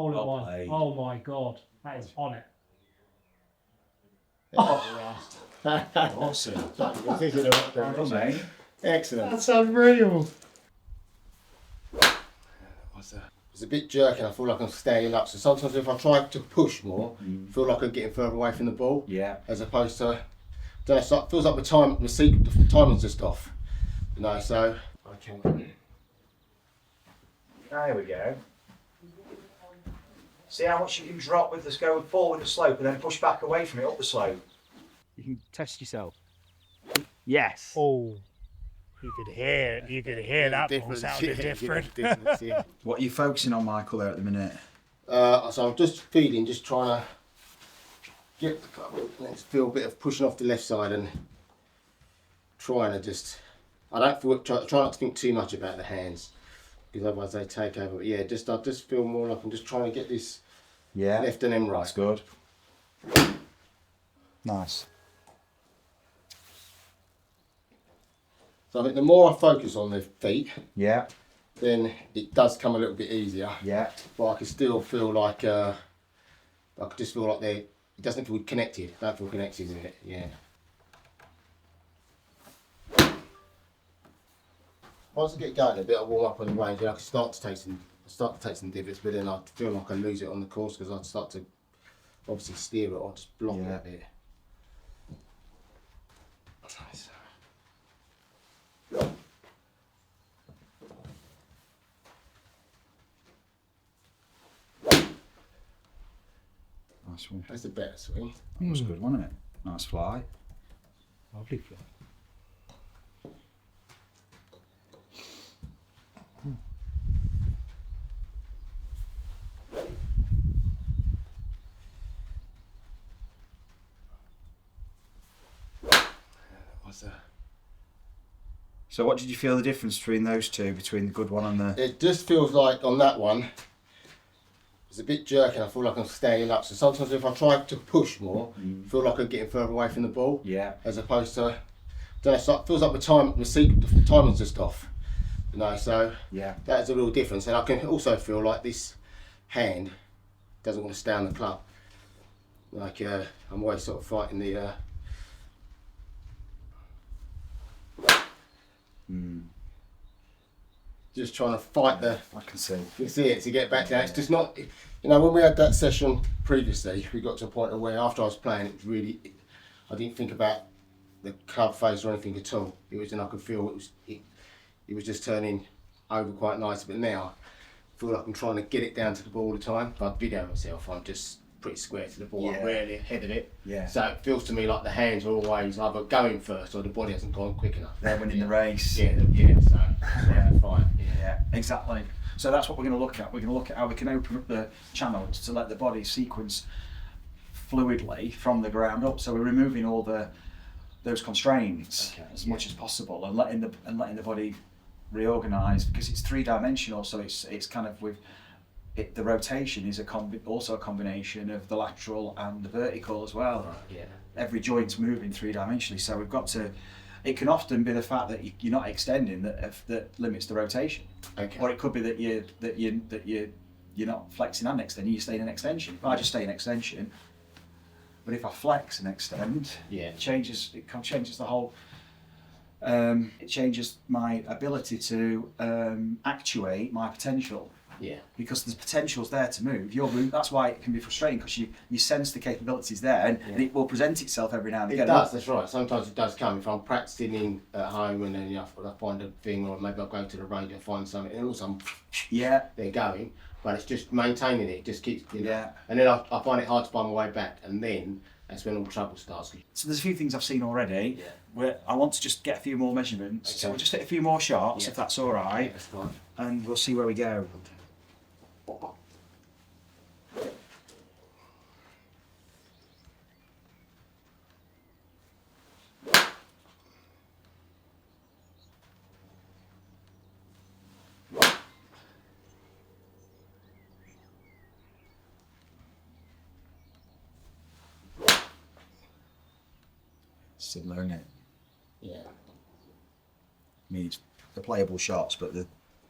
Hold it one. Play. Oh my God, that is on it. Awesome. Well done, mate. Excellent. That's unreal. It's a bit jerky and I feel like I'm standing up. So sometimes if I try to push more, I feel like I'm getting further away from the ball. Yeah. As opposed to, don't know, so it feels like the timing's just off. You know, so. Okay. There we go. See how much you can drop with this going forward the slope and then push back away from it up the slope. You can test yourself. Yes. Oh, you could hear that ball sounded different. Yeah. What are you focusing on, Michael, there at the minute? So I'm just feeling, just trying to get the club, let's feel a bit of pushing off the left side and trying to just, I don't feel, try not to think too much about the hands because otherwise they take over. But yeah, I just feel more like I'm just trying to get this left and then right. That's good. Nice. So I think the more I focus on the feet, Yeah. then it does come a little bit easier. Yeah. But I can still feel like, I could just feel like it doesn't feel connected. I don't feel connected in it, yeah. Once I get going a bit, I warm up on the range, and I can start to take some divots, but then I feel like I lose it on the course because I start to obviously steer it or just block it a bit. Nice. Nice one. That's the better swing. That was good, wasn't it? Nice fly. Lovely fly. So what did you feel the difference between those two, between the good one and the... It just feels like on that one, it's a bit jerky and I feel like I'm standing up. So sometimes if I try to push more, I feel like I'm getting further away from the ball. Yeah. As opposed to, don't know, so it feels like the timing's just off. You know, so that's a real difference. And I can also feel like this hand doesn't want to stay on the club. Like I'm always sort of fighting the just trying to fight the. I can see. You can see it to get back down. It's just not, you know, when we had that session previously, we got to a point where after I was playing, it was really, I didn't think about the club face or anything at all. It was, and I could feel it was just turning over quite nice. But now, I feel like I'm trying to get it down to the ball all the time. If I video myself, I'm just pretty square to the ball. I'm rarely ahead of it. Yeah. So it feels to me like the hands are always either going first or the body hasn't gone quick enough. They're winning the race. Yeah, so fine. Yeah, exactly. So that's what we're going to look at. We're going to look at how we can open up the channel to let the body sequence fluidly from the ground up. So we're removing all those constraints as much as possible and letting the body reorganise, because it's three-dimensional. So it's kind of with the rotation is also a combination of the lateral and the vertical as well. Right, yeah. Every joint's moving three-dimensionally, so we've got to. It can often be the fact that you're not extending that limits the rotation, or it could be that you're not flexing and extending. You're staying in extension. If I just stay in extension, but if I flex and extend, it changes the whole. It changes my ability to actuate my potential. Yeah. Because the potential's there to move. That's why it can be frustrating, because you sense the capabilities there, and it will present itself every now and again. It does, that's right. Sometimes it does come. If I'm practicing at home and then I find a thing, or maybe I'll go to the range and find something, and also they're going, but it's just maintaining it. It just keeps, you know. And then I find it hard to find my way back, and then that's when all the trouble starts. So there's a few things I've seen already. Yeah. Where I want to just get a few more measurements. So we'll just hit a few more shots, if that's all right. Yeah, that's fine. And we'll see where we go. Similar, isn't it? Yeah. I mean, it's the playable shots, but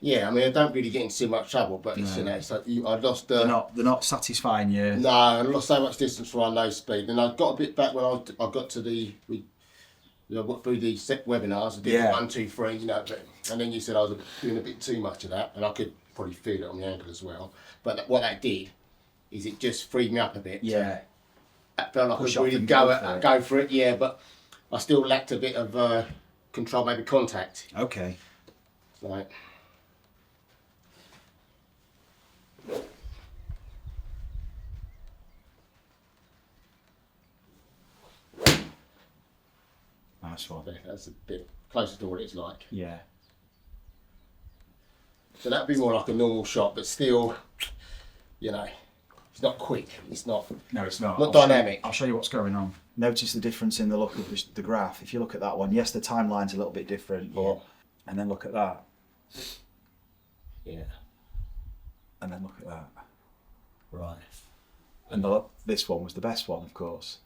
Yeah, I mean, I don't really get into too much trouble, but it's, you know, it's like I lost. They're not satisfying you. No, I lost so much distance for our low speed, and I got a bit back when I got to I got through the set webinars. I did 1, 2, 3, you know, and then you said I was doing a bit too much of that, and I could probably feel it on the ankle as well. But what that did is it just freed me up a bit. Yeah. I felt like I could really go for it. Yeah, but I still lacked a bit of control, maybe contact. Okay. Right. Nice one. That's a bit closer to what it's like. Yeah. So that'd be more like a normal shot, but still, you know, it's not quick. It's not. No, it's not. Not dynamic. I'll show you what's going on. Notice the difference in the look of the graph. If you look at that one, yes, the timeline's a little bit different, but and then look at that. Yeah. And then look at that. Right. And this one was the best one, of course.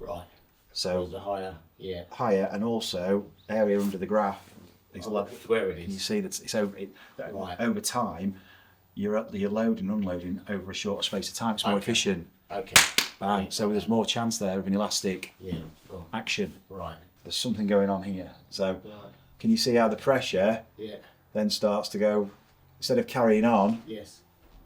Right. So the higher. Yeah. Higher, and also area under the graph is where it is. You see that it's over time. You're loading and unloading over a shorter space of time. It's more efficient. Okay. Bang. So there's more chance there of an elastic action. Right. There's something going on here. So can you see how the pressure then starts to go, instead of carrying on,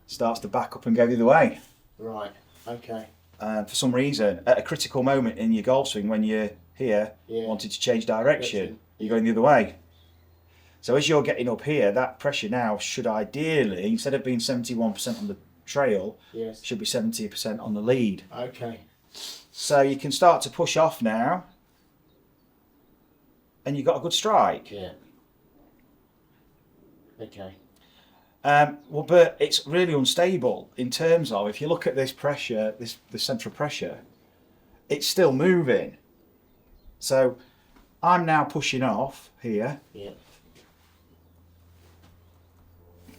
starts to back up and go the other way. Right. Okay. And for some reason, at a critical moment in your golf swing, when you're here, wanting to change direction, you're going the other way. So as you're getting up here, that pressure now should ideally, instead of being 71% on the trail, should be 70% on the lead. Okay. So you can start to push off now, and you've got a good strike. Yeah. Okay. Well, but it's really unstable in terms of, if you look at this pressure, the central pressure, it's still moving. So I'm now pushing off here. Yeah.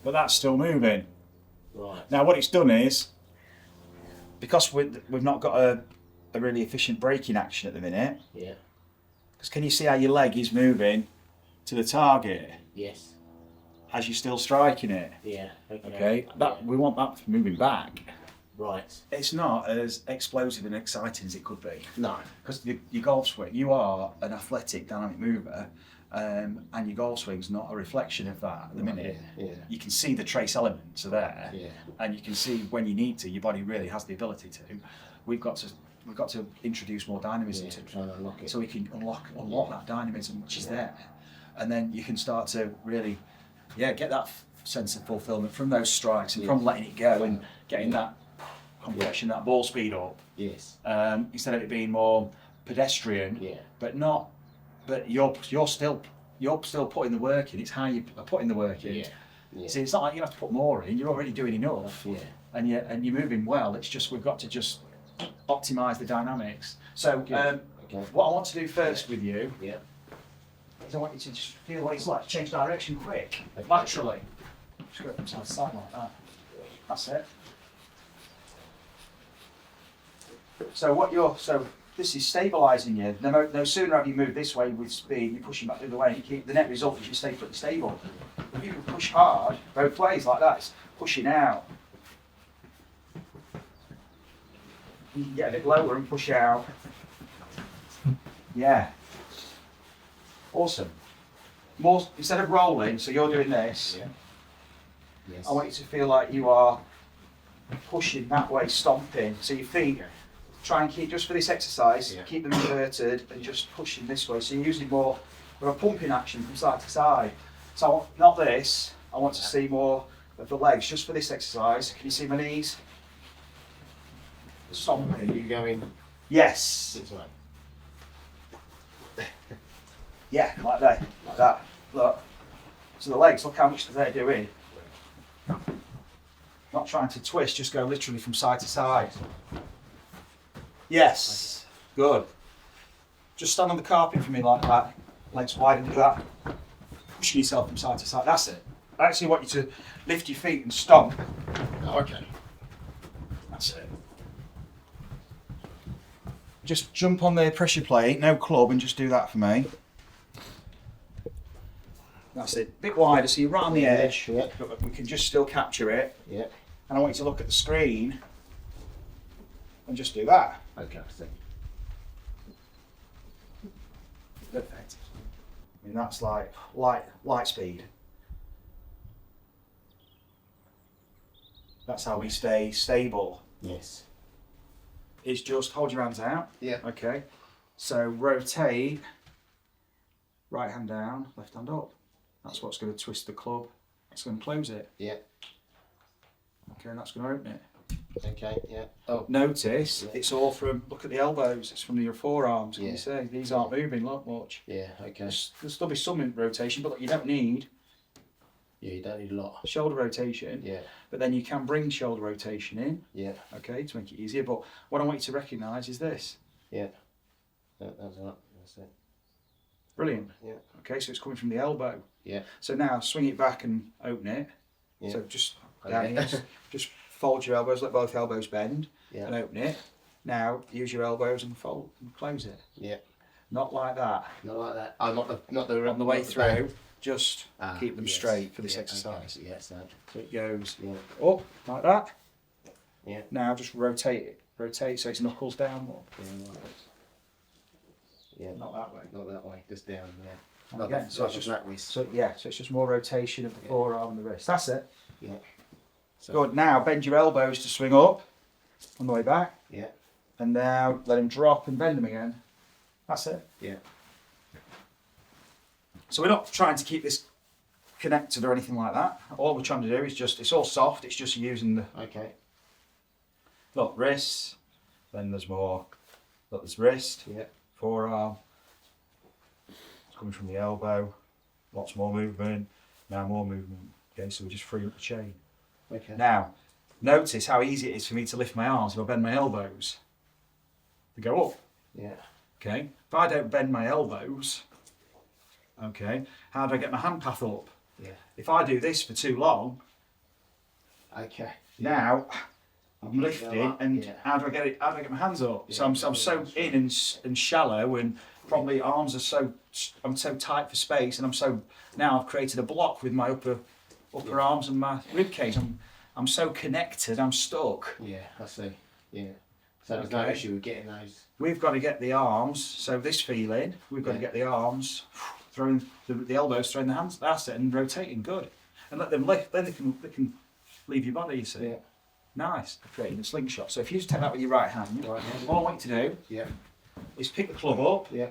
But that's still moving. Right. Now what it's done is, because we've not got a really efficient braking action at the minute. Yeah. Because can you see how your leg is moving to the target? Yes. As you're still striking it. Yeah. Okay. We want that moving back. Right. It's not as explosive and exciting as it could be. No. Because your golf swing, you are an athletic, dynamic mover, and your golf swing's not a reflection of that at the minute. Yeah. You can see the trace elements are there, Yeah. and you can see when you need to. Your body really has the ability to. We've got to introduce more dynamism to unlock it. so we can unlock that dynamism which is there, and then you can start to really, get that sense of fulfillment from those strikes and from letting it go and getting that compression, that ball speed up. Yes. Instead of it being more pedestrian, but you're still putting the work in. It's how you are putting the work in. Yeah. See, it's not like you have to put more in. You're already doing enough. Yeah. And you're moving well. It's just we've got to just optimise the dynamics. So what I want to do first with you is I want you to just feel what it's like to change direction quick, laterally. Just go from side to side like that. That's it. So this is stabilising you. No sooner have you moved this way with speed, you're pushing back the other way. The net result is you stay pretty stable. If you can push hard both ways like that, it's pushing out. You can get a bit lower and push out. Yeah. Awesome. More instead of rolling, so you're doing this. Yeah. Yes. I want you to feel like you are pushing that way, stomping. So your feet, try and keep, just for this exercise, keep them inverted and just pushing this way. So you're using more of a pumping action from side to side. So not this, I want to see more of the legs, just for this exercise. Can you see my knees? Stomping. Are you going? Yes. This way. Yeah, like that. Look. So the legs, look how much they're doing. Not trying to twist, just go literally from side to side. Yes, good. Just stand on the carpet for me like that. Legs wide and do that. Pushing yourself from side to side, that's it. I actually want you to lift your feet and stomp. Okay. That's it. Just jump on the pressure plate, no club, and just do that for me. That's it. A bit wider, so you're right on the edge, Yeah. but we can just still capture it. Yeah. And I want you to look at the screen and just do that. Okay, I see. Perfect. I mean, that's like light speed. That's how we stay stable. Yes. Is just hold your hands out. Yeah. Okay. So rotate, right hand down, left hand up. That's what's going to twist the club. That's going to close it. Yeah. Okay, and that's going to open it. Okay, yeah. Oh. Notice it's all from, look at the elbows, it's from your forearms. Can you see? These aren't moving much. Yeah, okay. There'll still be some in rotation, but look, you don't need Yeah, you don't need a lot. shoulder rotation. Yeah. But then you can bring shoulder rotation in, Yeah. okay, to make it easier. But what I want you to recognise is this. Yeah. That's right. That's it. Brilliant. Yeah. Okay, so it's coming from the elbow. Yeah. So now swing it back and open it. Yeah. So just Okay. down here, just fold your elbows, let both elbows bend, Yeah. and open it. Now use your elbows and fold and close it. Yeah. Not like that. Not like that. Oh, not the On the way through, just keep them yes. straight for this Yeah, exercise. Okay. Yes, that. So it goes Yeah. up like that. Yeah. Now just rotate it. Rotate so it's knuckles down more. Yeah. Right. Yeah. Not that way. Not that way. Just down. Yeah. And Like again, that- so like it's just that wrist. so it's just more rotation of the forearm and the wrist. That's it. Yeah. So, Good. Now bend your elbows to swing up on the way back, Yeah. and now let them drop and bend them again. That's it. Yeah. So we're not trying to keep this connected or anything like that. All we're trying to do is just, it's all soft. It's just using the Okay. look wrists. Then there's more. Look, there's wrist, Yeah. forearm. It's coming from the elbow. Lots more movement. Now more movement. Okay, so we just free up the chain. Okay. Now, notice how easy it is for me to lift my arms if I bend my elbows. They go up. Yeah. Okay. If I don't bend my elbows, okay, how do I get my hand path up? Yeah. If I do this for too long, Okay. now I'm You can go lifting, up, and yeah. how do I get it? How do I get my hands up? Yeah, So I'm so in and shallow, and probably arms are so I'm so tight for space, and now I've created a block with my upper arms and my rib cage. I'm so connected. I'm stuck. Yeah. I see. Yeah. So there's no Okay. issue with getting those. We've got to get the arms. So this feeling, we've got to Yeah. get the arms, throwing the elbows, throwing the hands. That's it, and rotating good, and let them lift. Then they can leave your body. You see, Yeah. nice, creating a slingshot. So if you just take that with your right hand, Right hand. all I want you to do Yeah. is pick the club up Yeah.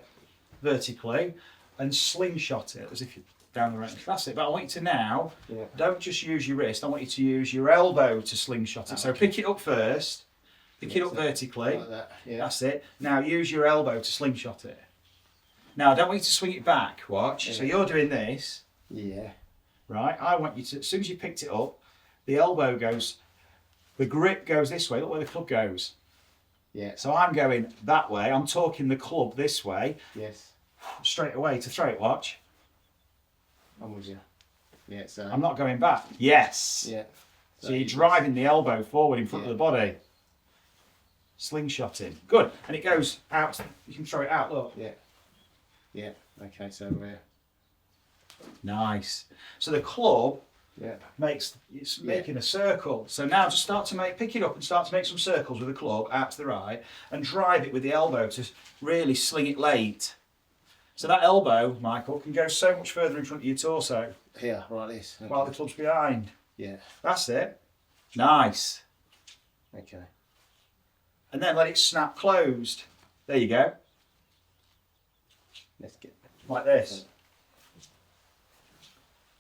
vertically and slingshot it as if you're down the range. That's it. But I want you to now, Yeah. don't just use your wrist. I want you to use your elbow to slingshot it. So Okay. pick it up first. Pick it up vertically. Like that. Yeah. That's it. Now use your elbow to slingshot it. Now I don't want you to swing it back, watch. So Yeah. you're doing this, Yeah. right? I want you to, as soon as you picked it up, the elbow goes, the grip goes this way, look where the club goes. Yeah. So I'm going that way, I'm talking the club this way, Yes. straight away to throw it, watch. I'm with you. Yeah. So. I'm not going back. Yes. Yeah. So you're driving the elbow forward in front of the body. Slingshotting. Good. And it goes out, you can throw it out, look. Yeah. Yeah. Okay. So we're. Nice. So the club Yeah. it's making a circle. So now just pick it up and start to make some circles with the club out to the right and drive it with the elbow to really sling it late. So that elbow, Michael, can go so much further in front of your torso Here, like this. Okay. while the club's behind. Yeah. That's it. Nice. Okay. And then let it snap closed. There you go. Let's get. Like this.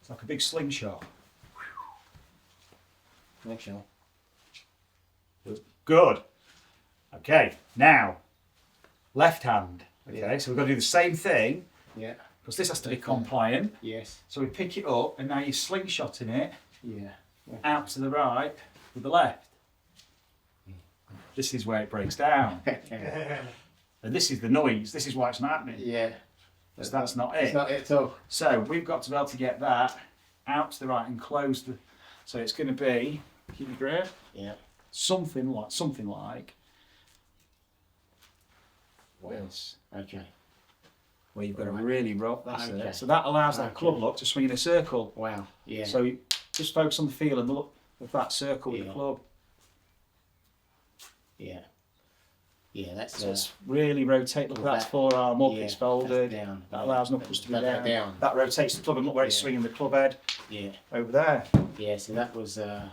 It's like a big slingshot. Okay. Good. Okay, now, left hand. Okay, Yeah. so we've got to do the same thing, Yeah. because this has to be compliant. Yes. So we pick it up, and now you're slingshotting it Yeah. out to the right with the left. This is where it breaks down. And this is the noise. This is why it's not happening. Yeah. Because that's not it. It's not it at all. So we've got to be able to get that out to the right and close the. So it's going to be, keep your grip, Yeah. something like What else? Okay. where you've got to really rock. That's Okay. it. So that allows that Okay. club look to swing in a circle. Wow. Yeah. So you just focus on the feel and the look of that circle with the Yeah. club. Yeah. Yeah, that's So it's really rotate. Look, that's forearm up, it's folded. Down. That allows knuckles to be That down. That rotates the club and look where it's Yeah. swinging the club head Yeah. over there. Yeah, so that was right,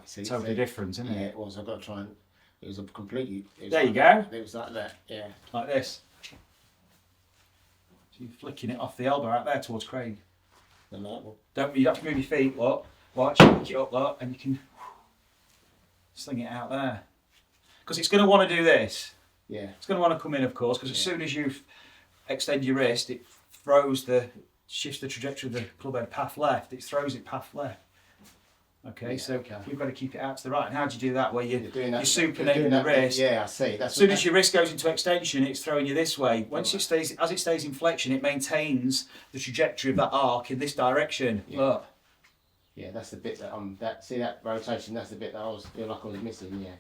see, Totally different, isn't yeah, it? it was. I've got to try and it was a completely it was There you like go. that. It was like that, yeah. Like this. So you're flicking it off the elbow out there towards Craig. And that one. You have to move your feet, look. Watch, pick it up, look, and you can sling it out there. Because it's going to want to do this. Yeah. It's going to want to come in, of course, because as soon as you extend your wrist, it shifts the trajectory of the club head path left. It throws it path left. Okay, Yeah, so okay. we've got to keep it out to the right. And how do you do that? Where you're doing that, supinating the wrist. Yeah, I see. As soon as your wrist goes into extension, it's throwing you this way. Once it stays, as it stays in flexion, it maintains the trajectory of that arc in this direction. Yeah. Look. Yeah, that's the bit that see that rotation, that's the bit that feel like I was missing, yeah.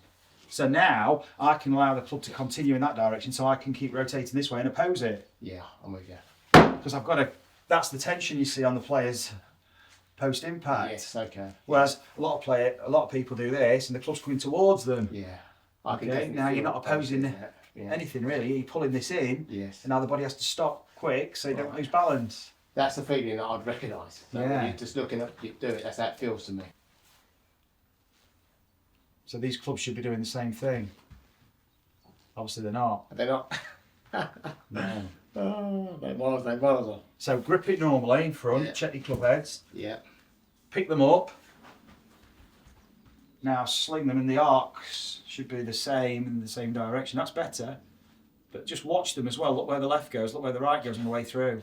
So now I can allow the club to continue in that direction, so I can keep rotating this way and oppose it. Yeah, I'm with you. Because I've got to. That's the tension you see on the players post impact. Yes, okay. Whereas a lot of people do this, and the club's coming towards them. Yeah. I can Okay, definitely now feel you're not that opposing that, yeah. anything really. You're pulling this in, Yes. and now the body has to stop quick so you don't lose balance. That's the feeling that I'd recognise. So Yeah. when you're just looking at you do it, that's how it feels to me. So these clubs should be doing the same thing. Obviously they're not. They're not. No. Oh, they miles on. So grip it normally in front, Yeah. check your club heads, Yeah. pick them up. Now sling them, and the arcs should be the same in the same direction. That's better. But just watch them as well. Look where the left goes, look where the right goes on the way through.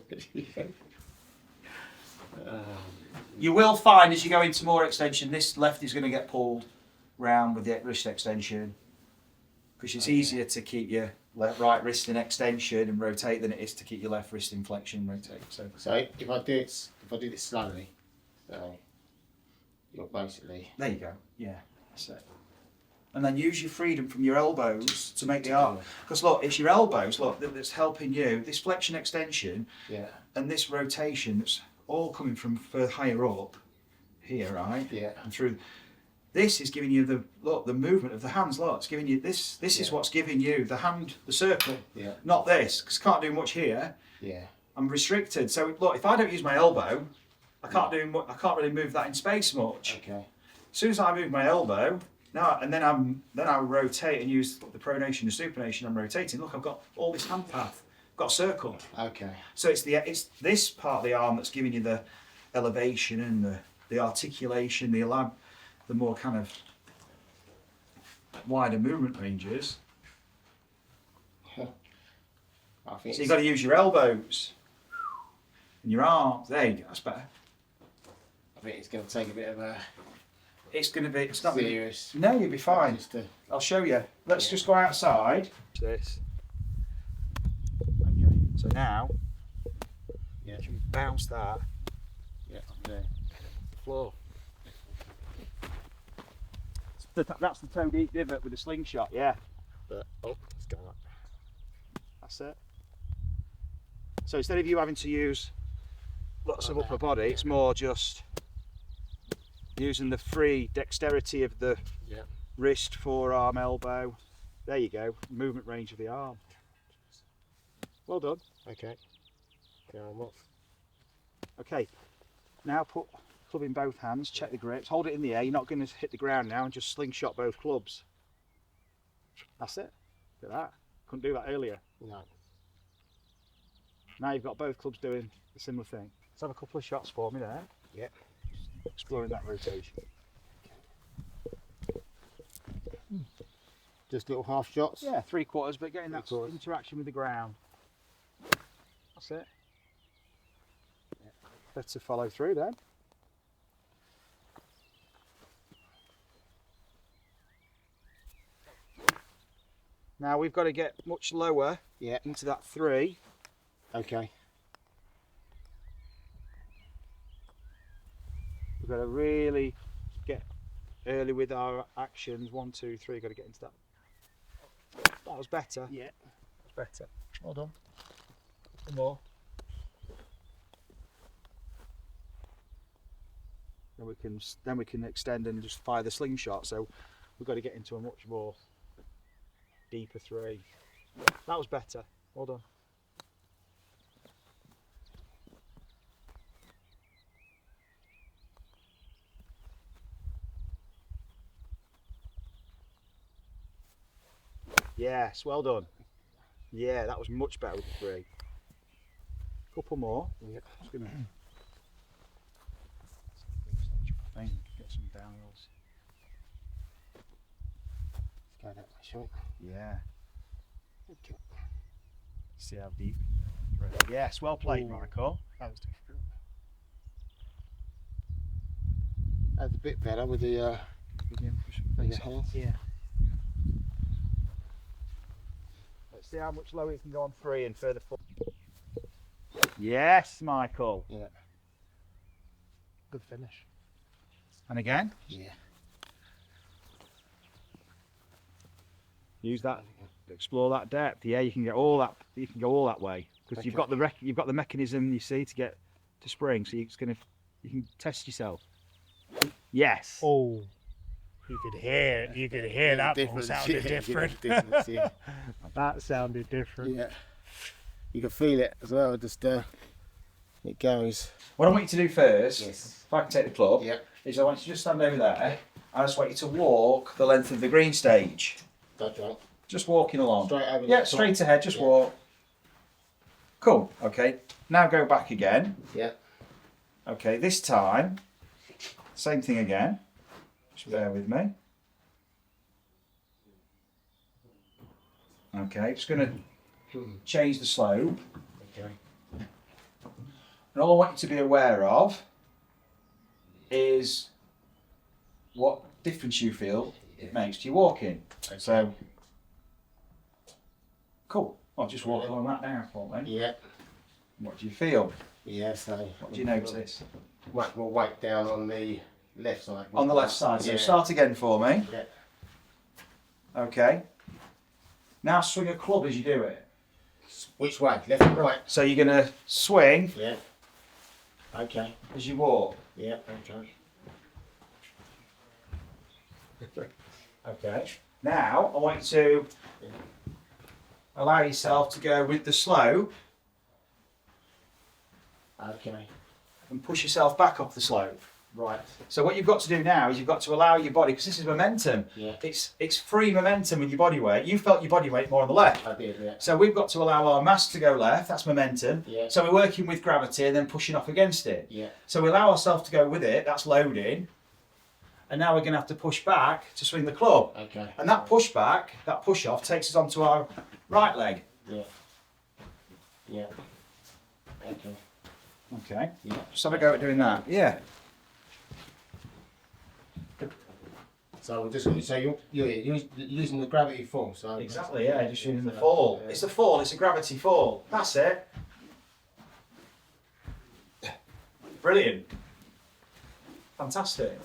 You will find as you go into more extension, this left is going to get pulled round with the wrist extension, because it's easier to keep your right wrist in extension and rotate than it is to keep your left wrist in flexion and rotate. So if I do it slowly, so you're basically There you go. Yeah, that's it. And then use your freedom from your elbows to make the arc. Because look, it's your elbows, look, that's helping you. This flexion extension yeah. and this rotation, that's all coming from higher up here, right? Yeah. And through. This is giving you the movement of the hands. Look, it's giving you this. This is Yeah. what's giving you the hand, the circle. Yeah. Not this, because I can't do much here. Yeah. I'm restricted. So look, if I don't use my elbow, I can't really move that in space much. Okay. As soon as I move my elbow, then I rotate and use the pronation and supination. I'm rotating. Look, I've got all this hand path. I've got a circle. Okay. So it's this part of the arm that's giving you the elevation and the articulation, the more kind of wider movement ranges. I think So you've got to use your elbows and your arms. There you go. That's better. I think it's going to take a bit of a It's not serious. No, you'll be fine. Just to, I'll show you. Let's just go outside. This. okay. So now Yeah. you can bounce that Yeah. Okay. floor. That's the toe deep divot with the slingshot, yeah. But it's going up. That's it. So instead of you having to use lots of upper body, it's more just using the free dexterity of the Yeah. wrist, forearm, elbow. There you go, movement range of the arm. Well done. Okay. Go on. Okay, now put club in both hands, check the grips, hold it in the air. You're not going to hit the ground now, and just slingshot both clubs. That's it. Look at that. Couldn't do that earlier. No. Now you've got both clubs doing a similar thing. Let's have a couple of shots for me there. Yeah. Exploring that rotation. Just little half shots. Yeah, 3/4, but getting that 3/4. interaction with the ground. That's it. Yeah. Better follow through then. Now we've got to get much lower Yeah. into that 3. Okay. We've got to really get early with our actions. 1, 2, 3. Got to get into that. That was better. Yeah. That was better. Well done. One more. Then we can extend and just fire the slingshot. So we've got to get into a much more deeper 3. That was better. Well done. Yes, well done. Yeah, that was much better with the 3. Couple more. Yeah. Just gonna I think get some downhills. Let's go that way, shall we? Yeah. Okay. See how deep. Yes, well played, Ooh. Michael. That was difficult. That's a bit better with the bigger hands. Yeah. Let's see how much lower you can go on 3 and further forward. Yes, Michael. Yeah. Good finish. And again. Yeah. Use that. Explore that depth. Yeah, you can get all that. You can go all that way because you've got the mechanism. You see to get to spring. So you can test yourself. Yes. Oh, you could hear that one sounded different. Yeah. That sounded different. Yeah. You can feel it as well. Just it goes. What I want you to do first, Yes. if I can take the club, Yeah. is I want you to just stand over there. I just want you to walk the length of the green stage. That's right. Just walking along. Straight over. Yeah, straight ahead. Just walk. Cool. Okay. Now go back again. Yeah. Okay. This time, same thing again. Just bear with me. Okay. Just going to change the slope. Okay. And all I want you to be aware of is what difference you feel it makes to your walking. Okay. So, cool. I'll just walk along that now for me. Yeah. What do you feel? Yeah. So. What do you notice? We'll weight down on the left side. On the left side. So Yeah. start again for me. Yeah. Okay. Now swing a club as you do it. Which way? Left or right? So you're going to swing Yeah. Okay. as you walk. Yeah. Okay. Okay. Now I want you to allow yourself to go with the slope Okay. and push yourself back off the slope. Right. So what you've got to do now is you've got to allow your body, because this is momentum. Yeah. It's free momentum with your body weight. You felt your body weight more on the left. I did. Yeah. So we've got to allow our mass to go left. That's momentum. Yeah. So we're working with gravity and then pushing off against it. Yeah. So we allow ourselves to go with it. That's loading. And now we're going to have to push back to swing the club. Okay. And that push back, that push off, takes us onto our right leg. Yeah. Yeah. Okay. Okay. Yeah. Just have a go at doing that. Yeah. So we're just you're using the gravity force. So Exactly, yeah, just using the fall. Yeah. It's the fall, it's a gravity fall. That's it. Brilliant. Fantastic.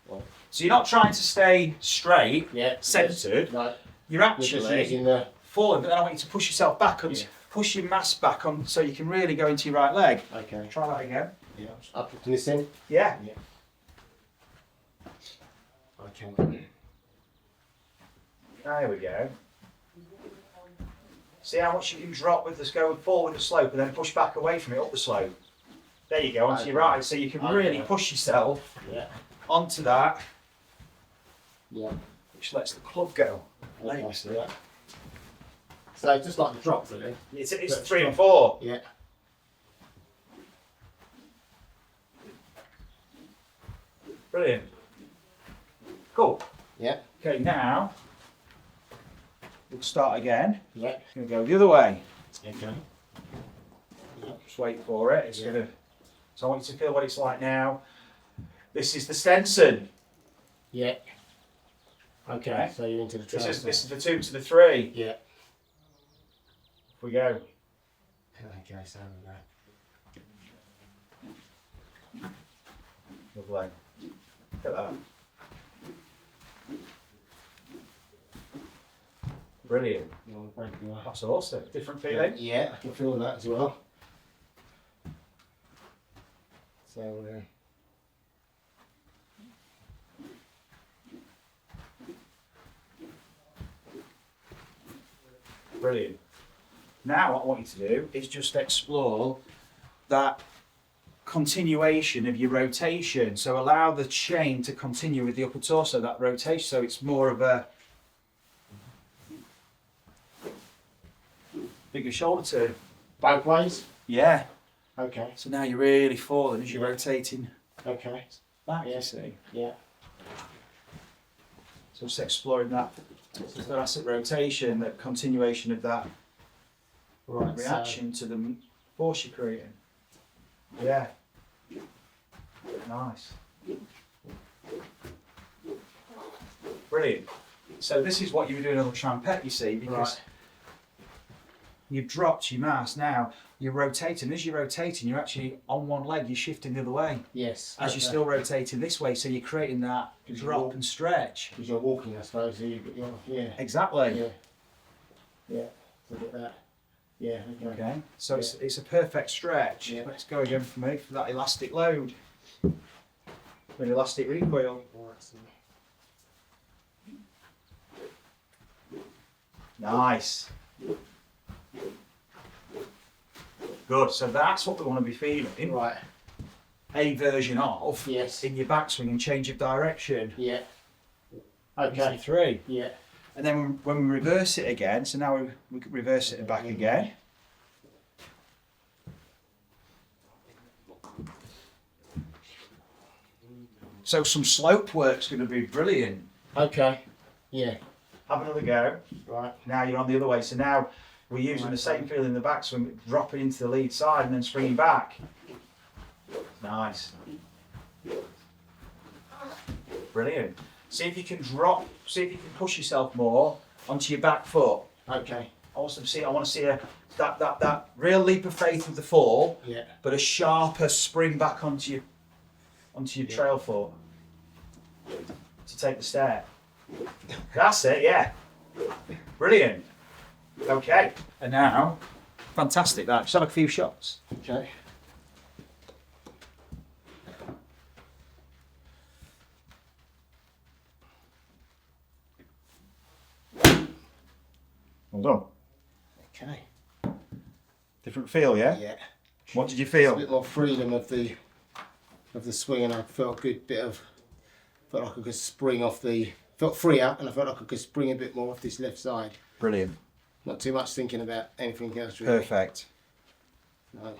Well, So you're not trying to stay straight, yeah. centred. No. You're We're just actually using the. falling, but then I want you to push yourself back on, Yeah. push your mass back on so you can really go into your right leg. Okay. Try that again. Yeah. Up in this end. Yeah. Yeah. Okay. There we go. See how much you can drop with this going forward the slope and then push back away from it up the slope. There you go, onto your right. So you can really push yourself Yeah. onto that, Yeah. which lets the club go. Okay. Like, so Yeah. So just like the drop, really. it's But 3 and strong. 4. Yeah. Brilliant. Cool. Yeah. Okay, now we'll start again. Yeah. It's going to go the other way. Okay. Just wait for it. It's Yeah. going to. So I want you to feel what it's like now. This is the Stenson. Yeah. Okay. Okay. So you're into the This transfer. is the 2 to the 3. Yeah. If we go. Okay. So Lovely. Look at that. Brilliant. Oh, thank you. That's awesome. Different feeling? Yeah, I can feel that as well. So, Brilliant. Now what I want you to do is just explore that continuation of your rotation. So allow the chain to continue with the upper torso, that rotation, so it's more of a bigger shoulder turn. both ways? Yeah. Okay. So now you're really falling as you're rotating Okay. back, Yeah. you see. Yeah. So just exploring that thoracic rotation, that continuation of that Right. reaction to the force you're creating. Yeah. Nice. Brilliant. So this is what you were doing on the trampette, you see, because you've dropped your mass. Now you're rotating. As you're rotating, you're actually on one leg, you're shifting the other way. Yes. As you're still rotating this way, so you're creating that drop and stretch. Because you're walking, I suppose. So yeah. Exactly. Yeah. Yeah. Look at that. Yeah. Okay. Okay. So it's a perfect stretch. Yeah. Let's go again for me for that elastic load. With elastic recoil. Right, so Nice. Good. So that's what we want to be feeling. right. A version of Yes. in your backswing and change of direction. Yeah. Easy Okay. 3. Yeah. And then when we reverse it again, so now we can reverse it back again. So some slope work's going to be brilliant. Okay. Yeah. Have another go. Right. Now you're on the other way. So now we're using the same feeling in the backswing, dropping into the lead side and then springing back. Nice. Brilliant. See if you can push yourself more onto your back foot. Okay. I want to see that real leap of faith with the fall, Yeah. but a sharper spring back onto your trail foot to take the step. That's it, yeah. Brilliant. Okay, and now, fantastic. That just have a few shots. Okay. Well done. Okay. Different feel, yeah. Yeah. What did you A feel? bit more freedom of the swing, and I felt a good bit of. Felt like I could spring off the. Felt freer, and I felt like I could spring a bit more off this left side. Brilliant. Not too much thinking about anything else really. Perfect. No.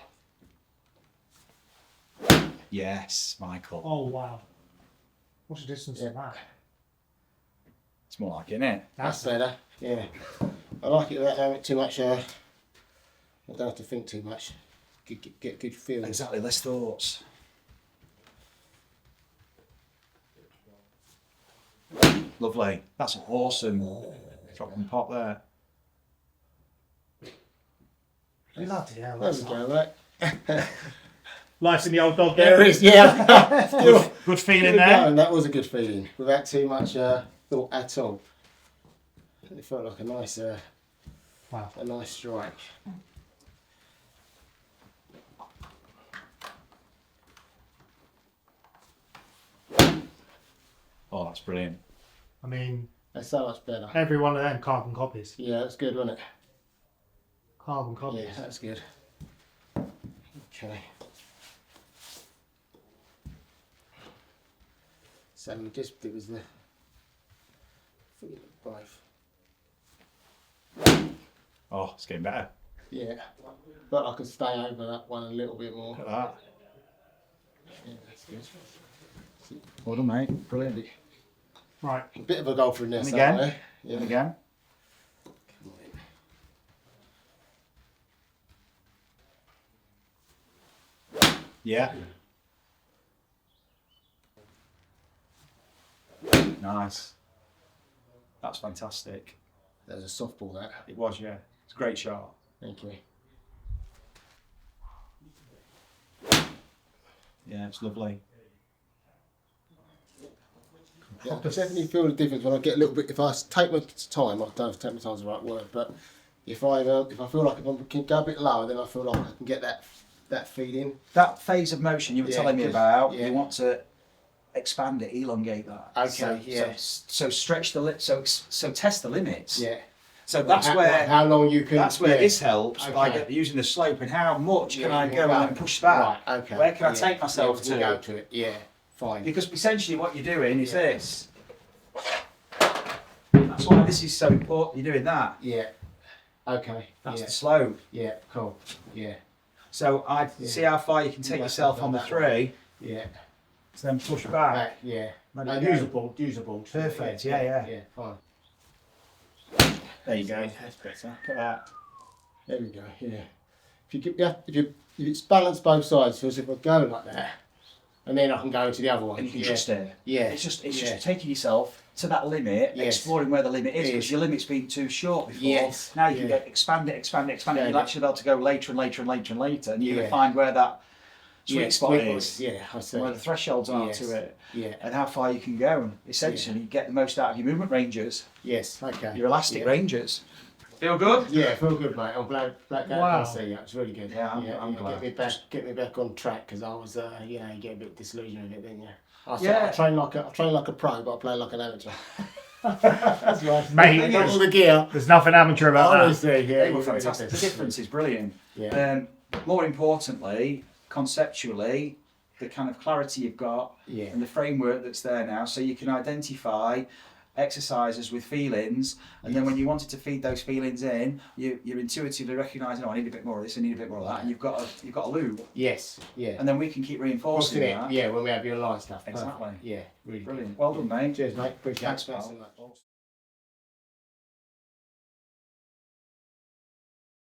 Yes, Michael. Oh wow. What's the distance in that? It's more like it, isn't it? That's better. Yeah. I like it without having too much. I don't have to think too much. Get good feeling. Exactly, less thoughts. Lovely. That's awesome. Drop and pop there. Bloody hell, There that's we go, right? life's in the old dog There there. it is, yeah. Still, Good feeling still there. going. That was a good feeling, without too much thought at all. It felt like a nice strike. Oh, that's brilliant. I mean, That's so much better. every one of them carbon copies. Yeah, that's good, wasn't it? Carbon copies. Yeah, that's good. Okay. So we just it was the feel of both. Oh, it's getting better. Yeah, but I could stay over that one a little bit more. Look at that. Yeah, that's good. Well done, mate. Brilliant. Right. A bit of a golfer in there, And somewhere. again. Yeah. And again. Yeah. Nice. That's fantastic. There's a softball that. It was, yeah. It's a great shot. Thank you. Yeah, it's lovely. I can definitely feel the difference when I get a little bit. If I take my time, I don't know if take my time is the right word, but if I feel like if I can go a bit lower, then I feel like I can get that feeling. That phase of motion you were telling me about, yeah. you want to expand it, elongate that. Okay, So stretch the so test the limits. Yeah. So that's how long you can. That's where this helps by using the slope and how much can I go and then push back. Right, okay. Where can I take myself to? Go to it. Yeah. Fine. Because essentially what you're doing is this. That's why this is so important. You're doing that. Yeah. Okay. That's the slope. Yeah. Cool. Yeah. So I see how far you can take yourself on the 3. Yeah. So then push back. Yeah. Usable. Perfect. Yeah. Yeah. Fine. There you go. That's better. Look at that. There we go. Yeah. If it's balanced both sides, so if I go like that, and then I can go into the other one. And you can just stay. Yeah. It's just taking yourself to that limit, exploring where the limit is, because your limit's been too short before. Yes. Now you can expand it, and you'll actually be able to go later and later and later and later, and you'll find where that sweet spot is. Yeah, I see. Where the thresholds are to it. Yeah. And how far you can go, and essentially get the most out of your movement ranges. Yes. Okay. Your elastic ranges. Feel good? Yeah, feel good, mate. I'm glad I see you. It's really good. Yeah, I'm glad. Get me back on track, because I was, you get a bit disillusioned with it, didn't you? I train like a pro, but I play like an amateur. That's right, mate. Got all the gear. There's nothing amateur about that. Honestly, yeah, They were fantastic. The difference is brilliant. Yeah. More importantly, conceptually, the kind of clarity you've got and the framework that's there now, so you can identify exercises with feelings, and then when you wanted to feed those feelings in, you're intuitively recognising, I need a bit more of this, I need a bit more of that, and you've got a loop. Yes, yeah. And then we can keep reinforcing that. Yeah, when we have your line stuff. Exactly. Yeah, really brilliant. Well done, mate. Cheers, mate. Appreciate it. Thanks, pal.